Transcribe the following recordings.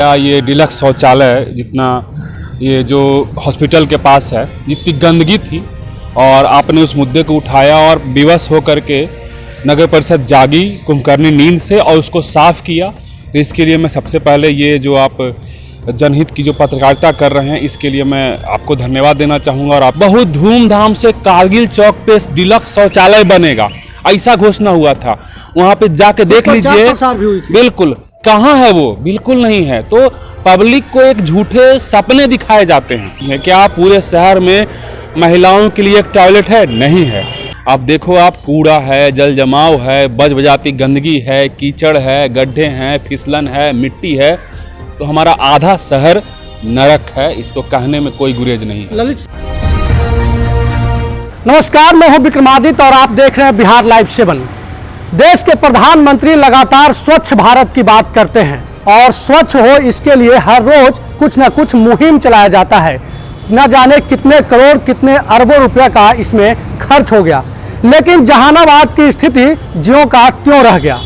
ये डिलक्स शौचालय जितना ये जो हॉस्पिटल के पास है, जितनी गंदगी थी और आपने उस मुद्दे को उठाया और विवश होकर के नगर परिषद जागी कुंभकर्णी नींद से और उसको साफ किया। तो इसके लिए मैं सबसे पहले ये जो आप जनहित की जो पत्रकारिता कर रहे हैं, इसके लिए मैं आपको धन्यवाद देना चाहूँगा। और आप बहुत धूमधाम से कारगिल चौक पे डिलक्स शौचालय बनेगा, ऐसा घोषणा हुआ था। वहाँ पे जाके देख लीजिए, बिल्कुल कहाँ है वो, बिल्कुल नहीं है। तो पब्लिक को एक झूठे सपने दिखाए जाते हैं। क्या पूरे शहर में महिलाओं के लिए एक टॉयलेट है? नहीं है। आप देखो, आप कूड़ा है, जल जमाव है, बज बजाती गंदगी है, कीचड़ है, गड्ढे हैं, फिसलन है, मिट्टी है। तो हमारा आधा शहर नरक है, इसको कहने में कोई गुरेज नहीं है। ललित, नमस्कार, मैं हूं विक्रमादित्य और आप देख रहे हैं बिहार लाइव 7। देश के प्रधानमंत्री लगातार स्वच्छ भारत की बात करते हैं और स्वच्छ हो इसके लिए हर रोज कुछ न कुछ मुहिम चलाया जाता है। न जाने कितने करोड़ कितने अरबों रुपए का इसमें खर्च हो गया, लेकिन जहानाबाद की स्थिति ज्यों का त्यों रह गया।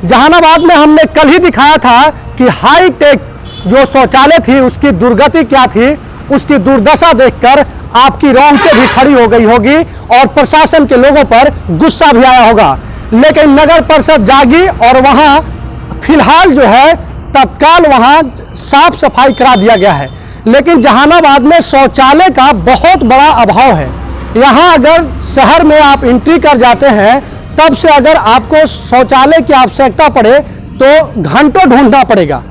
जहानाबाद में हमने कल ही दिखाया था कि हाई टेक जो शौचालय थी उसकी दुर्गति क्या थी। उसकी दुर्दशा देखकर आपकी रोंगटें भी खड़ी हो गई होगी और प्रशासन के लोगों पर गुस्सा भी आया होगा। लेकिन नगर परिषद जागी और वहां फिलहाल जो है तत्काल वहां साफ सफाई करा दिया गया है। लेकिन जहानाबाद में शौचालय का बहुत बड़ा अभाव है। यहां अगर शहर में आप एंट्री कर जाते हैं, तब से अगर आपको शौचालय की आवश्यकता पड़े तो घंटों ढूंढना पड़ेगा।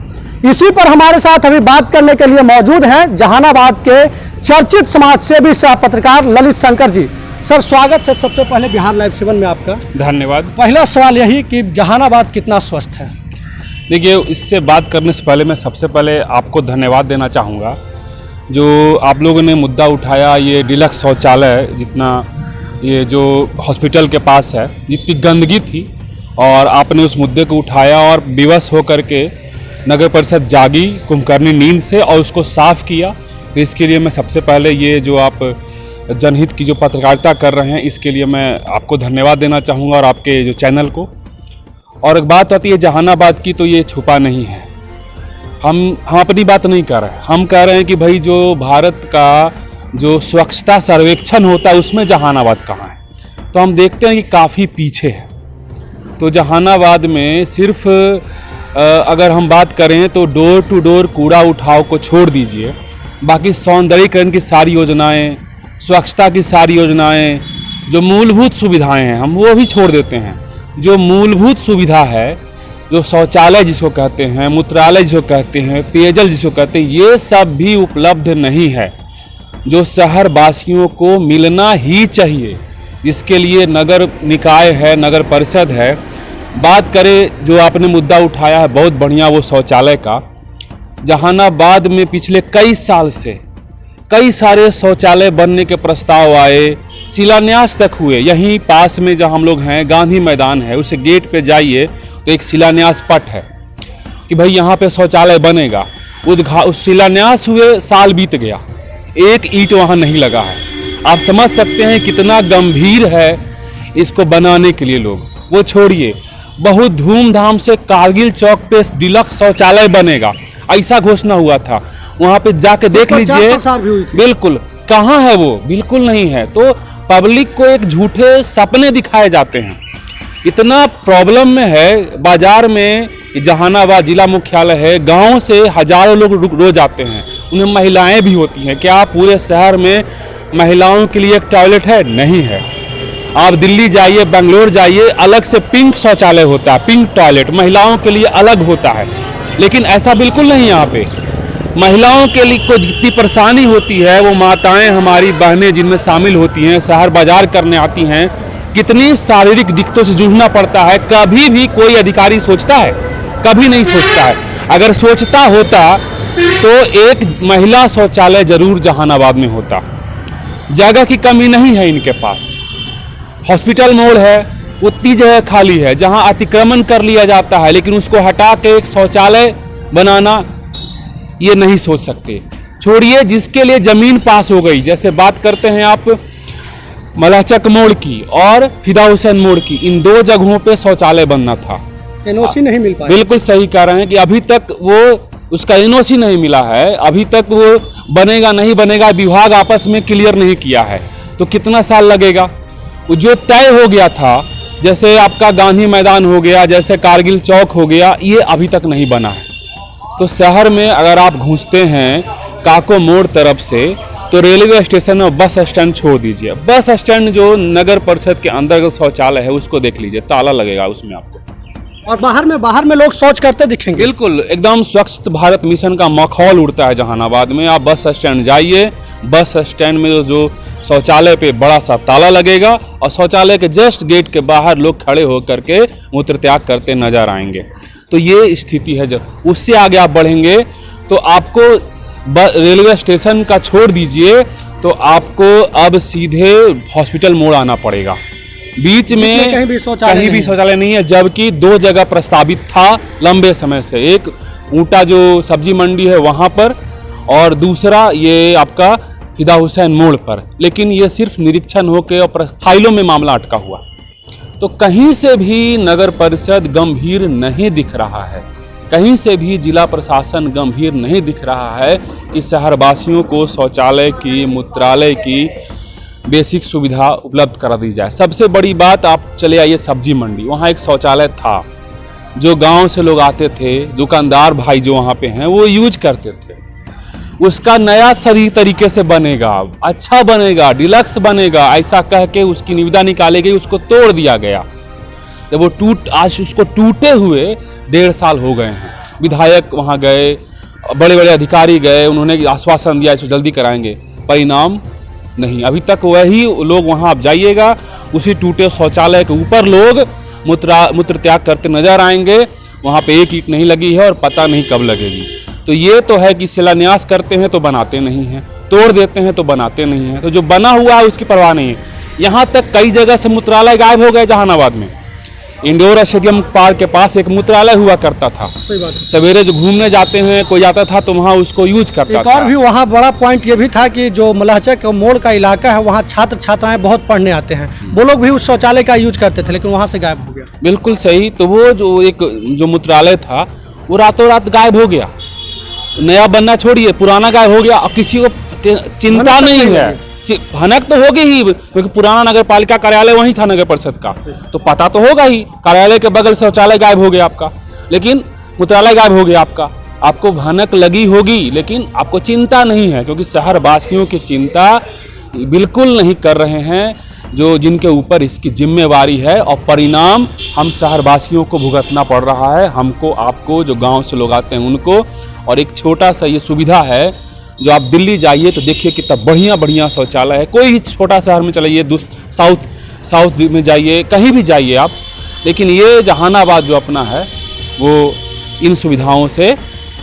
इसी पर हमारे साथ अभी बात करने के लिए मौजूद हैं जहानाबाद के चर्चित समाज सेवी सह पत्रकार ललित शंकर जी। सर, स्वागत है सबसे पहले बिहार लाइव 7 में आपका। धन्यवाद। पहला सवाल यही कि जहानाबाद कितना स्वस्थ है? देखिए, इससे बात करने से पहले मैं सबसे पहले आपको धन्यवाद देना चाहूँगा। जो आप लोगों ने मुद्दा उठाया, ये डिलक्स शौचालय जितना ये जो हॉस्पिटल के पास है, जितनी गंदगी थी और आपने उस मुद्दे को उठाया और विवश होकर के नगर परिषद जागी कुंभकर्णी नींद से और उसको साफ किया। तो इसके लिए मैं सबसे पहले ये जो आप जनहित की जो पत्रकारिता कर रहे हैं, इसके लिए मैं आपको धन्यवाद देना चाहूँगा और आपके जो चैनल को। और एक बात आती है जहानाबाद की, तो ये छुपा नहीं है। हम अपनी बात नहीं कर रहे हैं, हम कह रहे हैं कि भाई जो भारत का जो स्वच्छता सर्वेक्षण होता है उसमें जहानाबाद कहाँ है। तो हम देखते हैं कि काफ़ी पीछे है। तो जहानाबाद में सिर्फ अगर हम बात करें तो डोर टू डोर कूड़ा उठाव को छोड़ दीजिए, बाकी सौंदर्यीकरण की सारी योजनाएं, स्वच्छता की सारी योजनाएं, जो मूलभूत सुविधाएं हैं, हम वो भी छोड़ देते हैं। जो मूलभूत सुविधा है, जो शौचालय जिसको कहते हैं, मूत्रालय जिसको कहते हैं, पेयजल जिसको कहते हैं, ये सब भी उपलब्ध नहीं है, जो शहर वासियों को मिलना ही चाहिए, जिसके लिए नगर निकाय है, नगर परिषद है। बात करें जो आपने मुद्दा उठाया है, बहुत बढ़िया वो शौचालय का। जहानाबाद में पिछले कई साल से कई सारे शौचालय बनने के प्रस्ताव आए, शिलान्यास तक हुए। यहीं पास में जहाँ हम लोग हैं, गांधी मैदान है, उस गेट पे जाइए तो एक शिलान्यास पट है कि भाई यहाँ पे शौचालय बनेगा। उस शिलान्यास हुए साल बीत गया, एक ईंट वहाँ नहीं लगा है। आप समझ सकते हैं कितना गंभीर है इसको बनाने के लिए लोग। वो छोड़िए, बहुत धूमधाम से कारगिल चौक पे डिलक्स शौचालय बनेगा, ऐसा घोषणा हुआ था। वहाँ पे जाके देख लीजिए, बिल्कुल कहाँ है वो, बिल्कुल नहीं है। तो पब्लिक को एक झूठे सपने दिखाए जाते हैं। इतना प्रॉब्लम में है। बाजार में जहानाबाद जिला मुख्यालय है, गांव से हजारों लोग रोज आते हैं, उन्हें महिलाएं भी होती हैं। क्या पूरे शहर में महिलाओं के लिए एक टॉयलेट है? नहीं है। आप दिल्ली जाइए, बेंगलोर जाइए, अलग से पिंक शौचालय होता है, पिंक टॉयलेट महिलाओं के लिए अलग होता है। लेकिन ऐसा बिल्कुल नहीं। यहाँ पे महिलाओं के लिए को जितनी परेशानी होती है, वो माताएं, हमारी बहनें जिनमें शामिल होती हैं, शहर बाजार करने आती हैं, कितनी शारीरिक दिक्कतों से जूझना पड़ता है। कभी भी कोई अधिकारी सोचता है? कभी नहीं सोचता है। अगर सोचता होता तो एक महिला शौचालय जरूर जहानाबाद में होता। जगह की कमी नहीं है इनके पास। हॉस्पिटल मोड़ है, उतनी जगह खाली है जहां अतिक्रमण कर लिया जाता है, लेकिन उसको हटा के एक शौचालय बनाना ये नहीं सोच सकते। छोड़िए, जिसके लिए जमीन पास हो गई, जैसे बात करते हैं आप मलाचक मोड़ की और फिदा हुसैन मोड़ की, इन दो जगहों पे शौचालय बनना था, एनओसी नहीं मिल पाया। बिल्कुल सही कह रहे हैं कि अभी तक वो उसका एनओसी नहीं मिला है, अभी तक वो बनेगा नहीं बनेगा विभाग आपस में क्लियर नहीं किया है, तो कितना साल लगेगा। वो जो तय हो गया था, जैसे आपका गांधी मैदान हो गया, जैसे कारगिल चौक हो गया, ये अभी तक नहीं बना है। तो शहर में अगर आप घुसते हैं काको मोड़ तरफ से, तो रेलवे स्टेशन और बस स्टैंड छोड़ दीजिए, बस स्टैंड जो नगर परिषद के अंदर शौचालय है उसको देख लीजिए, ताला लगेगा उसमें आपको। और बाहर में लोग शौच करते दिखेंगे। बिल्कुल एकदम स्वच्छ भारत मिशन का मखौल उड़ता है जहानाबाद में। आप बस स्टैंड जाइए, बस स्टैंड में जो शौचालय पे बड़ा सा ताला लगेगा और शौचालय के जस्ट गेट के बाहर लोग खड़े होकर के मूत्र त्याग करते नजर आएंगे। तो ये स्थिति है। जब उससे आगे आप बढ़ेंगे तो आपको रेलवे स्टेशन का छोड़ दीजिए, तो आपको अब सीधे हॉस्पिटल मोड़ आना पड़ेगा। बीच में कहीं भी शौचालय नहीं है, जबकि 2 जगह प्रस्तावित था लंबे समय से। एक ऊंटा जो सब्जी मंडी है वहाँ पर, और दूसरा ये आपका फिदा हुसैन मोड़ पर, लेकिन ये सिर्फ निरीक्षण होकर और फाइलों में मामला अटका हुआ। तो कहीं से भी नगर परिषद गंभीर नहीं दिख रहा है, कहीं से भी जिला प्रशासन गंभीर नहीं दिख रहा है कि शहरवासियों को शौचालय की, मूत्रालय की बेसिक सुविधा उपलब्ध करा दी जाए। सबसे बड़ी बात, आप चले आइए सब्जी मंडी, वहाँ एक शौचालय था जो गांव से लोग आते थे, दुकानदार भाई जो वहाँ पे हैं वो यूज करते थे। उसका नया सही तरीके से बनेगा, अच्छा बनेगा, डिलक्स बनेगा, ऐसा कह के उसकी निविदा निकाली गई, उसको तोड़ दिया गया। जब वो आज उसको टूटे हुए 1.5 साल हो गए हैं। विधायक वहाँ गए, बड़े बड़े अधिकारी गए, उन्होंने आश्वासन दिया इसको जल्दी कराएंगे, परिणाम नहीं। अभी तक वही लोग वहाँ आप जाइएगा, उसी टूटे शौचालय के ऊपर लोग मूत्र त्याग करते नजर आएंगे। वहाँ पे एक ईंट नहीं लगी है और पता नहीं कब लगेगी। तो ये तो है कि शिलान्यास करते हैं तो बनाते नहीं हैं, तोड़ देते हैं तो बनाते नहीं हैं। तो जो बना हुआ है उसकी परवाह नहीं है। यहाँ तक कई जगह से मूत्रालय गायब हो गए। जहानाबाद में इंडोर स्टेडियम पार्क के पास एक मूत्रालय हुआ करता था। सही बात है। सवेरे जो घूमने जाते हैं, कोई जाता था तो वहाँ उसको यूज करता एक था। और भी वहाँ बड़ा पॉइंट ये भी था कि जो मलहचक मोड़ का इलाका है, वहाँ छात्र छात्राएं बहुत पढ़ने आते हैं, वो लोग भी उस शौचालय का यूज करते थे, लेकिन वहाँ से गायब हो गया। बिल्कुल सही। तो वो जो मूत्रालय था वो रातों रात गायब हो गया। नया बनना छोड़िए, पुराना गायब हो गया और किसी को चिंता नहीं है। भनक तो होगी ही, क्योंकि पुराना नगर पालिका कार्यालय वहीं था नगर परिषद का, तो पता तो होगा ही। कार्यालय के बगल शौचालय गायब हो गया आपका, लेकिन मूत्रालय गायब हो गया आपका। आपको भनक लगी होगी, लेकिन आपको चिंता नहीं है, क्योंकि शहर वासियों की चिंता बिल्कुल नहीं कर रहे हैं जो जिनके ऊपर इसकी जिम्मेवारी है। और परिणाम हम शहर वासियों को भुगतना पड़ रहा है, हमको, आपको, जो गाँव से लोग आते हैं उनको। और एक छोटा सा ये सुविधा है, जो आप दिल्ली जाइए तो देखिए कितना बढ़िया बढ़िया शौचालय है। कोई छोटा शहर में चलाइए, साउथ में जाइए, कहीं भी जाइए आप, लेकिन ये जहानाबाद जो अपना है वो इन सुविधाओं से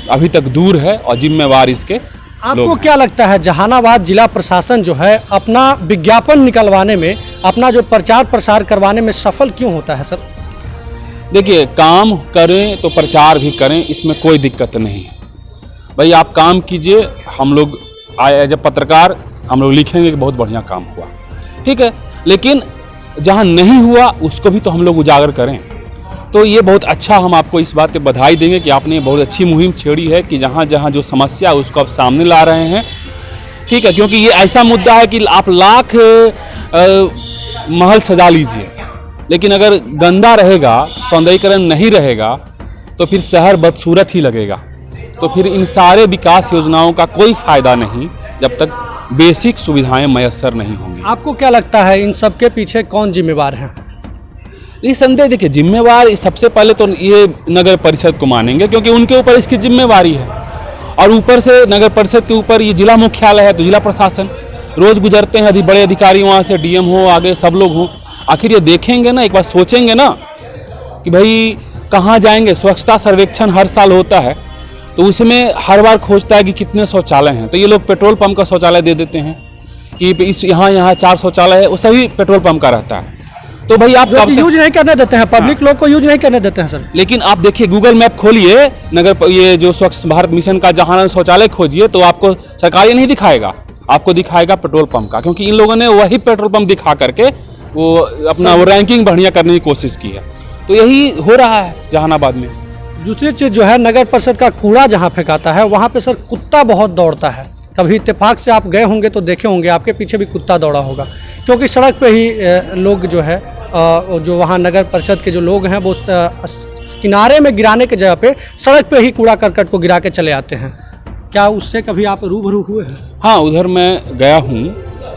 अभी तक दूर है और जिम्मेवार इसके आपको क्या लगता है जहानाबाद जिला प्रशासन जो है अपना विज्ञापन निकलवाने में, अपना जो प्रचार प्रसार करवाने में सफल क्यों होता है सर? देखिए, काम करें तो प्रचार भी करें, इसमें कोई दिक्कत नहीं। भाई आप काम कीजिए, हम लोग एज ए पत्रकार हम लोग लिखेंगे कि बहुत बढ़िया काम हुआ, ठीक है, लेकिन जहाँ नहीं हुआ उसको भी तो हम लोग उजागर करें। तो ये बहुत अच्छा, हम आपको इस बात पे बधाई देंगे कि आपने बहुत अच्छी मुहिम छेड़ी है कि जहाँ जहाँ जो समस्या है उसको आप सामने ला रहे हैं, ठीक है। क्योंकि ये ऐसा मुद्दा है कि आप लाख महल सजा लीजिए, लेकिन अगर गंदा रहेगा, सौंदर्यीकरण नहीं रहेगा, तो फिर शहर बदसूरत ही लगेगा। तो फिर इन सारे विकास योजनाओं का कोई फायदा नहीं जब तक बेसिक सुविधाएं मयस्सर नहीं होंगी। आपको क्या लगता है इन सब के पीछे कौन जिम्मेवार है? निसंदेह देखिए, जिम्मेवार सबसे पहले तो ये नगर परिषद को मानेंगे, क्योंकि उनके ऊपर इसकी जिम्मेवारी है। और ऊपर से नगर परिषद के ऊपर ये जिला मुख्यालय है, तो जिला प्रशासन रोज गुजरते हैं बड़े अधिकारी वहाँ से, डीएम हो, आगे सब लोग हों, आखिर ये देखेंगे ना, एक बार सोचेंगे ना कि भाई कहाँ जाएंगे। स्वच्छता सर्वेक्षण हर साल होता है, तो उसमें हर बार खोजता है कि कितने शौचालय हैं, तो ये लोग पेट्रोल पंप का शौचालय दे देते हैं कि इस यहाँ 4 शौचालय है, वो सभी पेट्रोल पंप का रहता है। तो भाई आप यूज नहीं करने देते हैं, पब्लिक लोग को यूज नहीं करने देते हैं सर। लेकिन आप देखिए, गूगल मैप खोलिए, ये जो स्वच्छ भारत मिशन का जहाँ शौचालय खोजिए, तो आपको सरकारी नहीं दिखाएगा, आपको दिखाएगा पेट्रोल पंप का, क्योंकि इन लोगों ने वही पेट्रोल पंप दिखा करके वो अपना रैंकिंग बढ़िया करने की कोशिश की है। तो यही हो रहा है जहानाबाद में। दूसरी चीज़ जो है, नगर परिषद का कूड़ा जहाँ फेंकाता है वहाँ पे सर कुत्ता बहुत दौड़ता है। कभी इत्तेफाक से आप गए होंगे तो देखे होंगे, आपके पीछे भी कुत्ता दौड़ा होगा, क्योंकि सड़क पे ही लोग जो है जो वहाँ नगर परिषद के जो लोग हैं वो किनारे में गिराने के जगह पे सड़क पे ही कूड़ा करकट को गिरा के चले आते हैं। क्या उससे कभी आप रूबरू हुए हैं? हाँ, उधर मैं गया हूँ,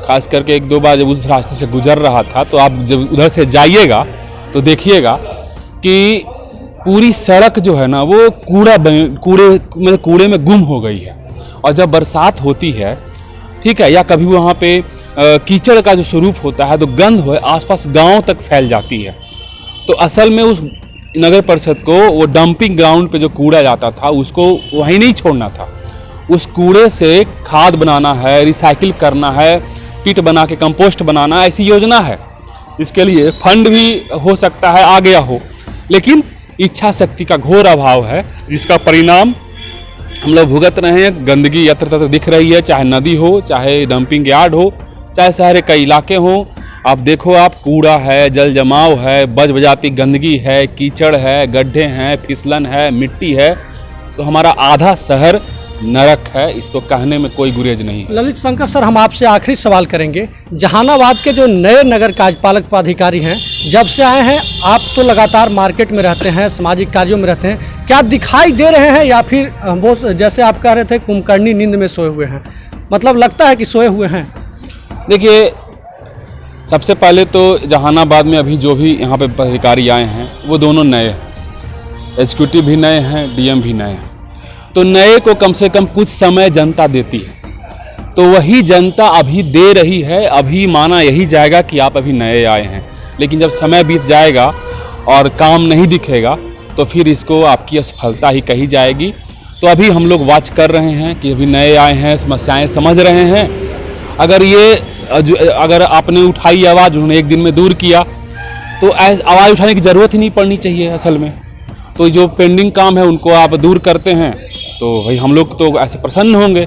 खास करके 1-2 बार जब उस रास्ते से गुजर रहा था। तो आप जब उधर से जाइएगा तो देखिएगा कि पूरी सड़क जो है ना वो कूड़े में गुम हो गई है। और जब बरसात होती है, ठीक है, या कभी वहाँ पे कीचड़ का जो स्वरूप होता है तो गंध हो आसपास गांव तक फैल जाती है। तो असल में उस नगर परिषद को वो डंपिंग ग्राउंड पे जो कूड़ा जाता था उसको वहीं नहीं छोड़ना था। उस कूड़े से खाद बनाना है, रिसाइकिल करना है, पिट बना के कंपोस्ट बनाना, ऐसी योजना है। इसके लिए फंड भी हो सकता है आ गया हो, लेकिन इच्छा शक्ति का घोर अभाव है, जिसका परिणाम हम लोग भुगत रहे हैं। गंदगी यत्र तत्र दिख रही है, चाहे नदी हो, चाहे डंपिंग यार्ड हो, चाहे शहर के इलाके हों। आप देखो, आप कूड़ा है, जल जमाव है, बजाती गंदगी है, कीचड़ है, गड्ढे हैं, फिसलन है, मिट्टी है। तो हमारा आधा शहर नरक है, इसको कहने में कोई गुरेज नहीं है। ललित शंकर सर, हम आपसे आखिरी सवाल करेंगे। जहानाबाद के जो नए नगर कार्यपालक पदाधिकारी हैं, जब से आए हैं, आप तो लगातार मार्केट में रहते हैं, सामाजिक कार्यों में रहते हैं, क्या दिखाई दे रहे हैं या फिर वो जैसे आप कह रहे थे कुंभकर्णी नींद में सोए हुए हैं? मतलब लगता है कि सोए हुए हैं। देखिए, सबसे पहले तो जहानाबाद में अभी जो भी यहाँ पे पदाधिकारी आए हैं वो दोनों नए हैं, एग्जीक्यूटिव भी नए हैं, डीएम भी नए हैं। तो नए को कम से कम कुछ समय जनता देती है, तो वही जनता अभी दे रही है। अभी माना यही जाएगा कि आप अभी नए आए हैं, लेकिन जब समय बीत जाएगा और काम नहीं दिखेगा तो फिर इसको आपकी असफलता ही कही जाएगी। तो अभी हम लोग वाच कर रहे हैं कि अभी नए आए हैं, समस्याएं समझ रहे हैं। अगर आपने उठाई आवाज़, उन्होंने एक दिन में दूर किया, तो आवाज़ उठाने की ज़रूरत ही नहीं पड़नी चाहिए असल में। तो जो पेंडिंग काम है उनको आप दूर करते हैं तो भाई हम लोग तो ऐसे प्रसन्न होंगे,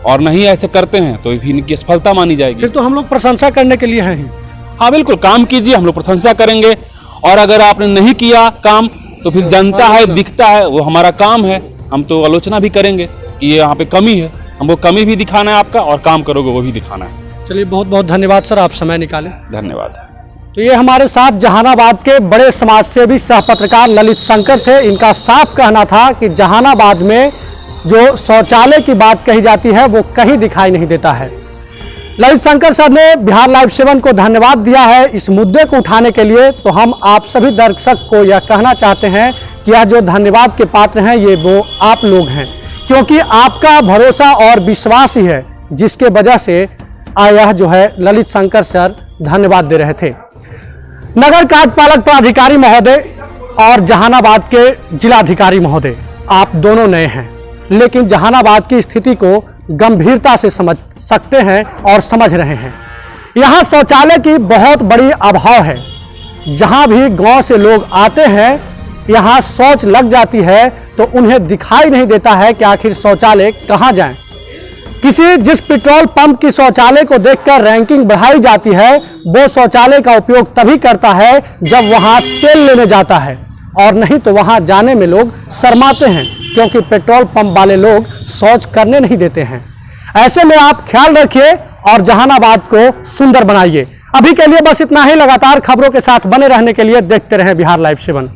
और नहीं ऐसे करते हैं तो भी इनकी असफलता मानी जाएगी। फिर तो हम लोग प्रशंसा करने के लिए हैं ही। हाँ बिल्कुल, काम कीजिए, हम लोग प्रशंसा करेंगे। और अगर आपने नहीं किया काम तो फिर जनता है, दिखता है, वो हमारा काम है, हम तो आलोचना भी करेंगे कि ये यहाँ पे कमी है, हमको कमी भी दिखाना है आपका, और काम करोगे वो भी दिखाना है। चलिए, बहुत बहुत धन्यवाद सर, आप समय निकालें। धन्यवाद। तो ये हमारे साथ जहानाबाद के बड़े समाजसेवी सह पत्रकार ललित शंकर थे। इनका साफ कहना था कि जहानाबाद में जो शौचालय की बात कही जाती है वो कहीं दिखाई नहीं देता है। ललित शंकर सर ने बिहार लाइव 7 को धन्यवाद दिया है इस मुद्दे को उठाने के लिए। तो हम आप सभी दर्शक को यह कहना चाहते हैं कि यह जो धन्यवाद के पात्र हैं ये वो आप लोग हैं, क्योंकि आपका भरोसा और विश्वास ही है जिसके वजह से यह जो है ललित शंकर सर धन्यवाद दे रहे थे। नगर कार्यपालक पदाधिकारी महोदय और जहानाबाद के जिलाधिकारी महोदय, आप दोनों नए हैं, लेकिन जहानाबाद की स्थिति को गंभीरता से समझ सकते हैं और समझ रहे हैं। यहाँ शौचालय की बहुत बड़ी अभाव है। जहाँ भी गांव से लोग आते हैं, यहाँ शौच लग जाती है तो उन्हें दिखाई नहीं देता है कि आखिर शौचालय कहाँ जाएं। जिस पेट्रोल पंप की शौचालय को देखकर रैंकिंग बढ़ाई जाती है, वो शौचालय का उपयोग तभी करता है जब वहां तेल लेने जाता है, और नहीं तो वहां जाने में लोग शर्माते हैं, क्योंकि पेट्रोल पंप वाले लोग शौच करने नहीं देते हैं। ऐसे में आप ख्याल रखिए और जहानाबाद को सुंदर बनाइए। अभी के लिए बस इतना ही। लगातार खबरों के साथ बने रहने के लिए देखते रहें बिहार लाइव 7।